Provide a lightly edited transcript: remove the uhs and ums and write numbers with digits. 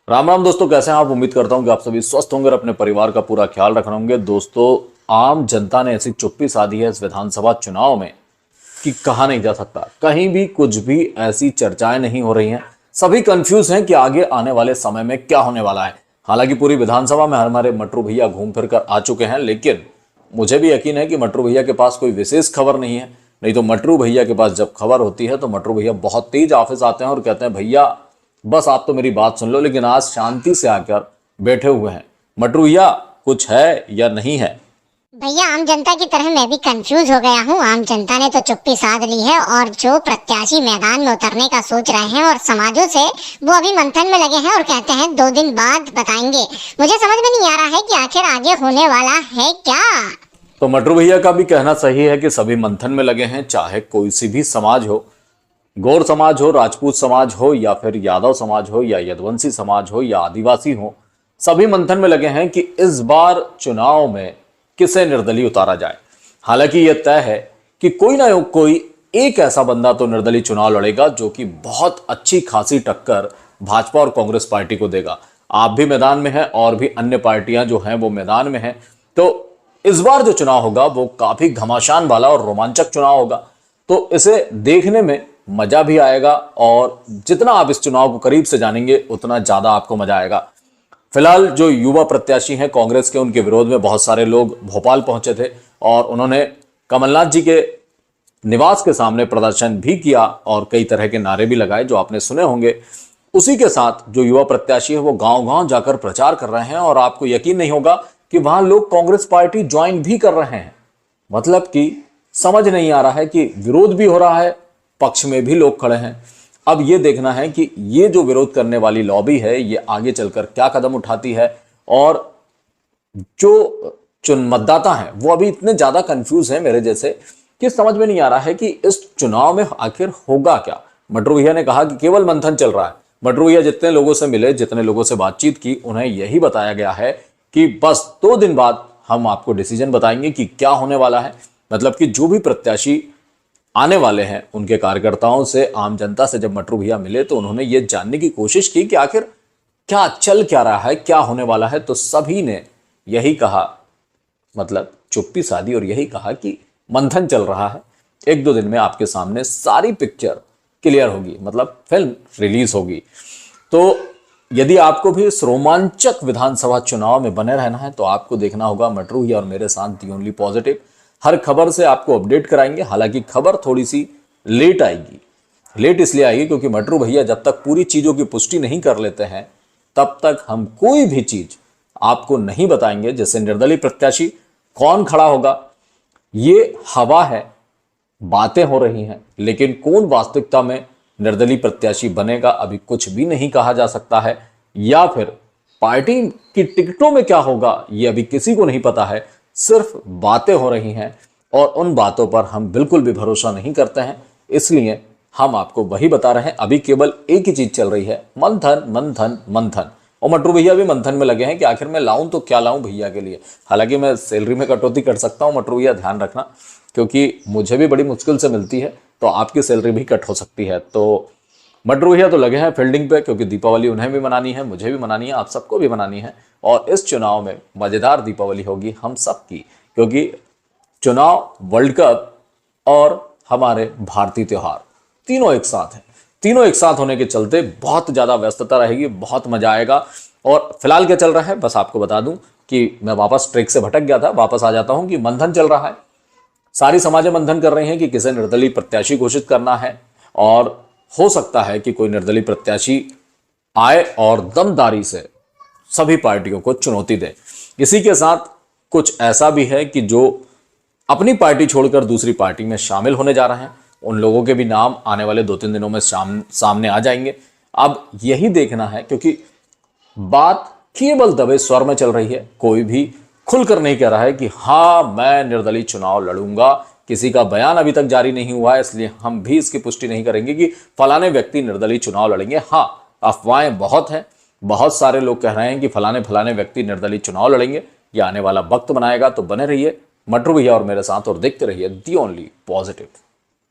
राम राम दोस्तों, कैसे हैं आप। उम्मीद करता हूं कि आप सभी स्वस्थ होंगे और अपने परिवार का पूरा ख्याल रख रहे होंगे। दोस्तों, आम जनता ने ऐसी चुप्पी साधी है इस विधानसभा चुनाव में कि कहा नहीं जा सकता। कहीं भी कुछ भी ऐसी चर्चाएं नहीं हो रही हैं। सभी कंफ्यूज हैं कि आगे आने वाले समय में क्या होने वाला है। हालांकि पूरी विधानसभा में हमारे मटरू भैया घूम फिर कर आ चुके हैं, लेकिन मुझे भी यकीन है कि मटरू भैया के पास कोई विशेष खबर नहीं है। नहीं तो मटरू भैया के पास जब खबर होती है तो मटरू भैया बहुत तेज ऑफिस आते हैं और कहते हैं, भैया बस आप तो मेरी बात सुन लो। लेकिन आज शांति से आकर बैठे हुए हैं। मटरू भैया, कुछ है या नहीं है? भैया, आम जनता की तरह मैं भी कंफ्यूज हो गया हूँ। आम जनता ने तो चुप्पी साध ली है और जो प्रत्याशी मैदान में उतरने का सोच रहे हैं और समाजों से, वो अभी मंथन में लगे हैं और कहते हैं 2 दिन बाद बताएंगे। मुझे समझ में नहीं आ रहा है कि आखिर आगे होने वाला है क्या। तो मटरू भैया का भी कहना सही है कि सभी मंथन में लगे हैं। चाहे कोई सी भी समाज हो, गौर समाज हो, राजपूत समाज हो, या फिर यादव समाज हो, या यदुवंशी समाज हो, या आदिवासी हो, सभी मंथन में लगे हैं कि इस बार चुनाव में किसे निर्दलीय उतारा जाए। हालांकि यह तय है कि कोई ना कोई एक ऐसा बंदा तो निर्दलीय चुनाव लड़ेगा जो कि बहुत अच्छी खासी टक्कर भाजपा और कांग्रेस पार्टी को देगा। आप भी मैदान में हैं और भी अन्य पार्टियां जो हैं वो मैदान में हैं। तो इस बार जो चुनाव होगा वो काफी घमासान वाला और रोमांचक चुनाव होगा। तो इसे देखने में मजा भी आएगा और जितना आप इस चुनाव को करीब से जानेंगे उतना ज्यादा आपको मजा आएगा। फिलहाल जो युवा प्रत्याशी हैं कांग्रेस के, उनके विरोध में बहुत सारे लोग भोपाल पहुंचे थे और उन्होंने कमलनाथ जी के निवास के सामने प्रदर्शन भी किया और कई तरह के नारे भी लगाए जो आपने सुने होंगे। उसी के साथ जो युवा प्रत्याशी है वो गांव-गांव जाकर प्रचार कर रहे हैं और आपको यकीन नहीं होगा कि वहां लोग कांग्रेस पार्टी ज्वाइन भी कर रहे हैं। मतलब कि समझ नहीं आ रहा है कि विरोध भी हो रहा है, पक्ष में भी लोग खड़े हैं। अब ये देखना है कि ये जो विरोध करने वाली लॉबी है ये आगे चलकर क्या कदम उठाती है। और जो मतदाता हैं वो अभी इतने ज्यादा कंफ्यूज हैं मेरे जैसे कि समझ में नहीं आ रहा है कि इस चुनाव में आखिर होगा क्या। मटरू भैया ने कहा कि केवल मंथन चल रहा है। मटरू भैया जितने लोगों से मिले, जितने लोगों से बातचीत की, उन्हें यही बताया गया है कि बस 2 दिन बाद हम आपको डिसीजन बताएंगे कि क्या होने वाला है। मतलब कि जो भी प्रत्याशी आने वाले हैं उनके कार्यकर्ताओं से, आम जनता से जब मटरू भैया मिले तो उन्होंने ये जानने की कोशिश की कि आखिर क्या चल क्या रहा है, क्या होने वाला है। तो सभी ने यही कहा, मतलब चुप्पी साधी और यही कहा कि मंथन चल रहा है। 1-2 दिन में आपके सामने सारी पिक्चर क्लियर होगी, मतलब फिल्म रिलीज होगी। तो यदि आपको भी इस रोमांचक विधानसभा चुनाव में बने रहना है तो आपको देखना होगा मटरू भैया और मेरे साथ दी ओनली पॉजिटिव। हर खबर से आपको अपडेट कराएंगे। हालांकि खबर थोड़ी सी लेट आएगी। लेट इसलिए आएगी क्योंकि मटरू भैया जब तक पूरी चीजों की पुष्टि नहीं कर लेते हैं तब तक हम कोई भी चीज आपको नहीं बताएंगे। जैसे निर्दलीय प्रत्याशी कौन खड़ा होगा, ये हवा है, बातें हो रही हैं, लेकिन कौन वास्तविकता में निर्दलीय प्रत्याशी बनेगा अभी कुछ भी नहीं कहा जा सकता है। या फिर पार्टी की टिकटों में क्या होगा ये अभी किसी को नहीं पता है। सिर्फ बातें हो रही हैं और उन बातों पर हम बिल्कुल भी भरोसा नहीं करते हैं। इसलिए हम आपको वही बता रहे हैं। अभी केवल एक ही चीज चल रही है, मंथन मंथन मंथन। और मटरू भैया भी मंथन में लगे हैं कि आखिर मैं लाऊं तो क्या लाऊं भैया के लिए। हालांकि मैं सैलरी में कटौती कर सकता हूं, मटरू भैया ध्यान रखना, क्योंकि मुझे भी बड़ी मुश्किल से मिलती है तो आपकी सैलरी भी कट हो सकती है। तो मटरू भैया तो लगे हैं फील्डिंग पे, क्योंकि दीपावली उन्हें भी मनानी है, मुझे भी मनानी है, आप सबको भी मनानी है। और इस चुनाव में मजेदार दीपावली होगी हम सबकी, क्योंकि चुनाव, वर्ल्ड कप और हमारे भारतीय त्योहार तीनों एक साथ हैं। तीनों एक साथ होने के चलते बहुत ज्यादा व्यस्तता रहेगी, बहुत मजा आएगा। और फिलहाल क्या चल रहा है बस आपको बता दूं कि मैं वापस ट्रैक से भटक गया था, वापस आ जाता हूं कि मंथन चल रहा है। सारी समाजें मंथन कर रही हैं कि किसे निर्दलीय प्रत्याशी घोषित करना है और हो सकता है कि कोई निर्दलीय प्रत्याशी आए और दमदारी से सभी पार्टियों को चुनौती दे। इसी के साथ कुछ ऐसा भी है कि जो अपनी पार्टी छोड़कर दूसरी पार्टी में शामिल होने जा रहे हैं, उन लोगों के भी नाम आने वाले 2-3 दिनों में सामने आ जाएंगे। अब यही देखना है, क्योंकि बात केवल दबे स्वर में चल रही है। कोई भी खुलकर नहीं कह रहा है कि हाँ मैं निर्दलीय चुनाव लड़ूंगा। किसी का बयान अभी तक जारी नहीं हुआ है, इसलिए हम भी इसकी पुष्टि नहीं करेंगे कि फलाने व्यक्ति निर्दलीय चुनाव लड़ेंगे। हाँ, अफवाहें बहुत हैं, बहुत सारे लोग कह रहे हैं कि फलाने फलाने व्यक्ति निर्दलीय चुनाव लड़ेंगे। ये आने वाला वक्त बनाएगा। तो बने रहिए मटरू भैया और मेरे साथ और देखते रहिए दी ओनली पॉजिटिव।